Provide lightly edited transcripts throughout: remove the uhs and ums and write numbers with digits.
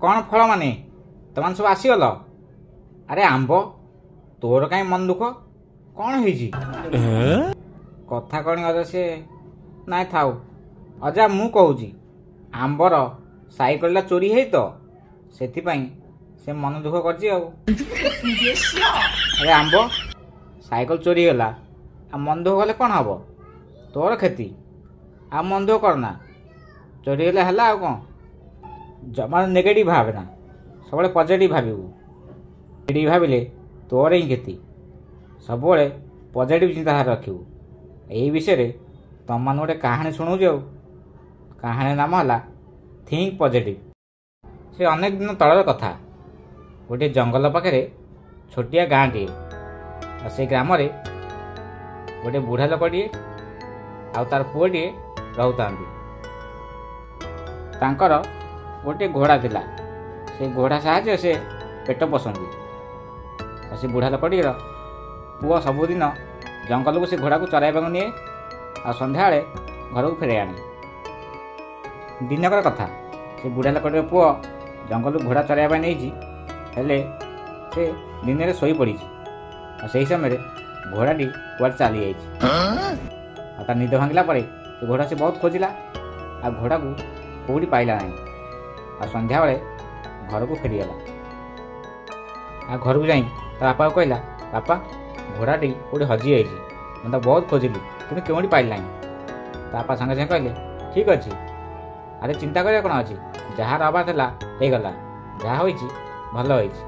କ'ଣ ଫଳ ମାନେ ତମାନେ ସବୁ ଆସିଗଲ? ଆରେ ଆମ୍ବ, ତୋର କାହିଁ ମନ ଦୁଃଖ, କ'ଣ ହେଇଛି? କଥା କ'ଣ ଅଜା ସେ ନାଇଁ ଥାଉ। ଅଜା ମୁଁ କହୁଛି ଆମ୍ବର ସାଇକେଲଟା ଚୋରି ହେଇ ତ ସେଥିପାଇଁ ସେ ମନ ଦୁଃଖ କରିଛି ଆଉ। ଆରେ ଆମ୍ବ ସାଇକେଲ ଚୋରି ହେଲା, ଆଉ ମନ ଦୁଃଖ କଲେ କ'ଣ ହବ? ତୋର କ୍ଷତି, ଆଉ ମନ ଦୁଃଖ କରନା। ଚୋରି ହେଲେ ହେଲା ଆଉ କ'ଣ। ଜମା ନେଗେଟିଭ୍ ଭାବେ ନା, ସବୁବେଳେ ପଜିଟିଭ୍ ଭାବିବୁ। ନେଗେଟିଭ୍ ଭାବିଲେ ତୋର ହିଁ କ୍ଷତି। ସବୁବେଳେ ପଜିଟିଭ୍ ଚିନ୍ତାଧାରା ରଖିବୁ। ଏହି ବିଷୟରେ ତମମାନଙ୍କୁ ଗୋଟେ କାହାଣୀ ଶୁଣଉଛି ଆଉ। କାହାଣୀ ନାମ ହେଲା ଥିଙ୍କ ପଜିଟିଭ୍। ସେ ଅନେକ ଦିନ ତଳର କଥା। ଗୋଟିଏ ଜଙ୍ଗଲ ପାଖରେ ଛୋଟିଆ ଗାଁଟିଏ, ଆଉ ସେଇ ଗ୍ରାମରେ ଗୋଟିଏ ବୁଢ଼ା ଲୋକଟିଏ ଆଉ ତାର ପୁଅଟିଏ ରହୁଥାନ୍ତି। ତାଙ୍କର ଗୋଟିଏ ଘୋଡ଼ା ଥିଲା। ସେ ଘୋଡ଼ା ସାହାଯ୍ୟରେ ସେ ପେଟ ପୋଷନ୍ତି। ଆଉ ସେ ବୁଢ଼ା ଲୋକଟିର ପୁଅ ସବୁଦିନ ଜଙ୍ଗଲକୁ ସେ ଘୋଡ଼ାକୁ ଚରାଇବାକୁ ନିଏ, ଆଉ ସନ୍ଧ୍ୟାବେଳେ ଘରକୁ ଫେରାଇ ଆଣେ। ଦିନକର କଥା, ସେ ବୁଢ଼ା ଲୋକଟିର ପୁଅ ଜଙ୍ଗଲକୁ ଘୋଡ଼ା ଚରାଇବା ପାଇଁ ନେଇଛି, ହେଲେ ସେ ଦିନରେ ଶୋଇପଡ଼ିଛି। ଆଉ ସେହି ସମୟରେ ଘୋଡ଼ାଟି କୁଆଡ଼େ ଚାଲିଯାଇଛି। ଆଉ ତା ନିଦ ଭାଙ୍ଗିଲା ପରେ ସେ ଘୋଡ଼ା ସେ ବହୁତ ଖୋଜିଲା, ଆଉ ଘୋଡ଼ାକୁ କେଉଁଠି ପାଇଲା ନାହିଁ। ଆଉ ସନ୍ଧ୍ୟାବେଳେ ଘରକୁ ଫେରିଗଲା। ଆଉ ଘରକୁ ଯାଇ ତା ବାପାକୁ କହିଲା, ବାପା ଘୋଡ଼ାଟି କେଉଁଠି ହଜିଯାଇଛି, ମୁଁ ତାକୁ ବହୁତ ଖୋଜିଲି କିନ୍ତୁ କେଉଁଠି ପାଇଲି ନାହିଁ। ତା ବାପା ସାଙ୍ଗେ ସାଙ୍ଗେ କହିଲେ, ଠିକ୍ ଅଛି, ଆରେ ଚିନ୍ତା କରିବା କ'ଣ ଅଛି, ଯାହାର ହବାର ଥିଲା ହେଇଗଲା, ଯାହା ହୋଇଛି ଭଲ ହୋଇଛି,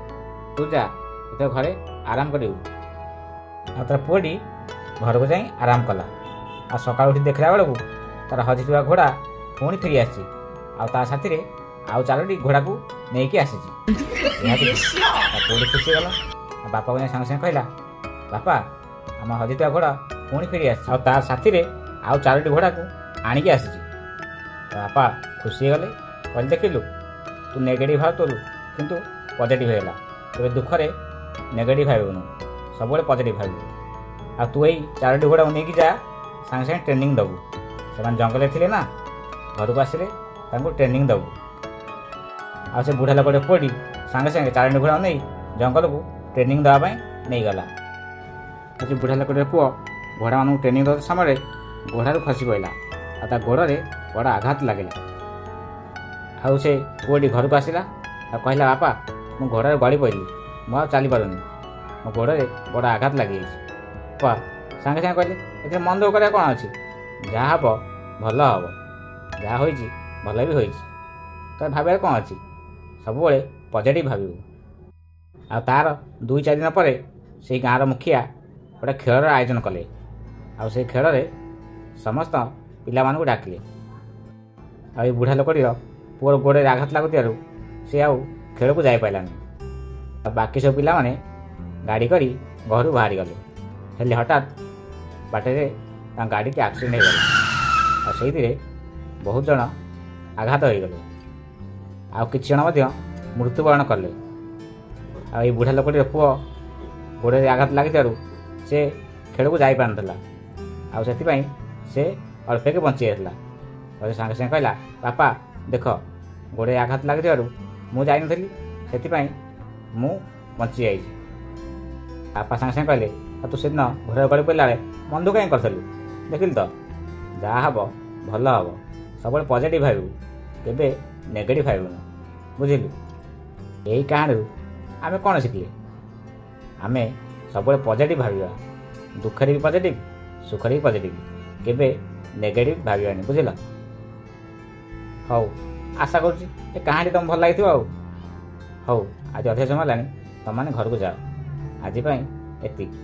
ତୁ ଯା ଏତେ ଘରେ ଆରାମ କରିବୁ। ଆଉ ତାର ପୁଅଟି ଘରକୁ ଯାଇ ଆରାମ କଲା। ଆଉ ସକାଳୁ ଉଠି ଦେଖିଲା ବେଳକୁ ତାର ହଜିଥିବା ଘୋଡ଼ା ପୁଣି ଫେରି ଆସିଛି, ଆଉ ତା ସାଥିରେ ଆଉ 4ଟି ଘୋଡ଼ାକୁ ନେଇକି ଆସିଛି। ଏହା ଦେଖି ତା ପୁଅଟି ଖୁସି ହେଇଗଲା। ଆଉ ବାପାକୁ ଯାଇ ସାଙ୍ଗେ ସାଙ୍ଗେ କହିଲା, ବାପା ଆମ ହଜିଥିବା ଘୋଡ଼ା ପୁଣି ଫେରି ଆସିଛି, ଆଉ ତା ସାଥିରେ ଆଉ 4ଟି ଘୋଡ଼ାକୁ ଆଣିକି ଆସିଛି। ତା ବାପା ଖୁସି ହେଇଗଲେ, କହିଲେ ଦେଖିଲୁ ତୁ ନେଗେଟିଭ୍ ଭାବୁଥିଲୁ କିନ୍ତୁ ପଜିଟିଭ୍ ହେଇଗଲା। ତେବେ ଦୁଃଖରେ ନେଗେଟିଭ୍ ଭାବିବୁନୁ, ସବୁବେଳେ ପଜିଟିଭ୍ ଭାବିବୁ। ଆଉ ତୁ ଏଇ 4ଟି ଘୋଡ଼ାକୁ ନେଇକି ଯା, ସାଙ୍ଗେ ସାଙ୍ଗେ ଟ୍ରେନିଂ ଦେବୁ। ସେମାନେ ଜଙ୍ଗଲରେ ଥିଲେ ନା, ଘରକୁ ଆସିଲେ ତାଙ୍କୁ ଟ୍ରେନିଂ ଦେବୁ। ଆଉ ସେ ବୁଢ଼ା ଲୋକଟେ ପୁଅଟି ସାଙ୍ଗେ ସାଙ୍ଗେ 4ଟି ଘୋଡ଼ାକୁ ନେଇ ଜଙ୍ଗଲକୁ ଟ୍ରେନିଂ ଦେବା ପାଇଁ ନେଇଗଲା। ଆଉ ସେ ବୁଢ଼ା ଲୋକଟେ ପୁଅ ଘୋଡ଼ାମାନଙ୍କୁ ଟ୍ରେନିଂ ଦେବା ସମୟରେ ଘୋଡ଼ାରୁ ଖସି ପଡ଼ିଲା, ଆଉ ତା ଗୋଡ଼ରେ ବଡ଼ ଆଘାତ ଲାଗିଲା। ଆଉ ସେ ପୁଅଟି ଘରକୁ ଆସିଲା, ଆଉ କହିଲା, ବାପା ମୁଁ ଘୋଡ଼ାରେ ଗଳି ପଡ଼ିଲି, ମୁଁ ଆଉ ଚାଲିପାରୁନି, ମୋ ଗୋଡ଼ରେ ବଡ଼ ଆଘାତ ଲାଗିଯାଇଛି। ବାପା ସାଙ୍ଗେ ସାଙ୍ଗେ କହିଲେ, ଏଥିରେ ମନ ଦୁଃଖ କରିବା କ'ଣ ଅଛି, ଯାହା ହେବ ଭଲ ହେବ, ଯାହା ହୋଇଛି ଭଲ ବି ହୋଇଛି, ତ ଭାବିବାର କ'ଣ ଅଛି, ସବୁବେଳେ ପଜିଟିଭ୍ ଭାବିବୁ। ଆଉ ତାର 2-4 ଦିନ ପରେ ସେଇ ଗାଁର ମୁଖିଆ ଗୋଟେ ଖେଳର ଆୟୋଜନ କଲେ। ଆଉ ସେଇ ଖେଳରେ ସମସ୍ତ ପିଲାମାନଙ୍କୁ ଡାକିଲେ। ଆଉ ଏଇ ବୁଢ଼ା ଲୋକଟିର ପୁଅର ଗୋଡ଼ରେ ଆଘାତ ଲାଗୁଥିବାରୁ ସେ ଆଉ ଖେଳକୁ ଯାଇପାରିଲାନି। ଆଉ ବାକି ସବୁ ପିଲାମାନେ ଗାଡ଼ି କରି ଘରୁ ବାହାରିଗଲେ। ହେଲେ ହଠାତ୍ ବାଟରେ ତାଙ୍କ ଗାଡ଼ିଟି ଆକ୍ସିଡେଣ୍ଟ ହେଇଗଲା, ଆଉ ସେଇଥିରେ ବହୁତ ଜଣ ଆଘାତ ହୋଇଗଲେ, ଆଉ କିଛି ଜଣ ମଧ୍ୟ ମୃତ୍ୟୁବରଣ କଲେ। ଆଉ ଏଇ ବୁଢ଼ା ଲୋକଟିର ପୁଅ ଗୋଡ଼ରେ ଆଘାତ ଲାଗିଥିବାରୁ ସେ ଖେଳକୁ ଯାଇପାରୁନଥିଲା, ଆଉ ସେଥିପାଇଁ ସେ ଅଳ୍ପକେ ବଞ୍ଚି ଯାଇଥିଲା। ଆଉ ସେ ସାଙ୍ଗେ ସାଙ୍ଗେ କହିଲା, ବାପା ଦେଖ ଗୋଡ଼ରେ ଆଘାତ ଲାଗିଥିବାରୁ ମୁଁ ଯାଇନଥିଲି, ସେଥିପାଇଁ ମୁଁ ବଞ୍ଚିଯାଇଛି। ବାପା ସାଙ୍ଗେ ସାଙ୍ଗେ କହିଲେ, ଆଉ ତୁ ସେଦିନ ଘୋଡ଼ାରେ ଗଳି ପଡ଼ିଲା ବେଳେ ମନ ଦୁଃଖ କାହିଁ କରିଥିଲୁ, ଦେଖିଲୁ ତ ଯାହା ହେବ ଭଲ ହେବ, ସବୁବେଳେ ପଜିଟିଭ୍ ଭାବିବୁ, କେବେ ନେଗେଟିଭ୍ ଭାବିବୁନି, ବୁଝିଲୁ। ଏହି କାହାଣୀରୁ ଆମେ କ'ଣ ଶିଖିଲେ? ଆମେ ସବୁବେଳେ ପଜିଟିଭ୍ ଭାବିବା, ଦୁଃଖରେ ବି ପଜିଟିଭ୍, ସୁଖରେ ବି ପଜିଟିଭ୍, କେବେ ନେଗେଟିଭ୍ ଭାବିବାନି, ବୁଝିଲ। ହଉ, ଆଶା କରୁଛି ଏ କାହାଣୀ ତୁମକୁ ଭଲ ଲାଗିଥିବ। ଆଉ ହଉ, ଆଜି ଅଧିକ ସମୟ ହେଲାଣି, ତୁମମାନେ ଘରକୁ ଯାଅ, ଆଜି ପାଇଁ ଏତିକି।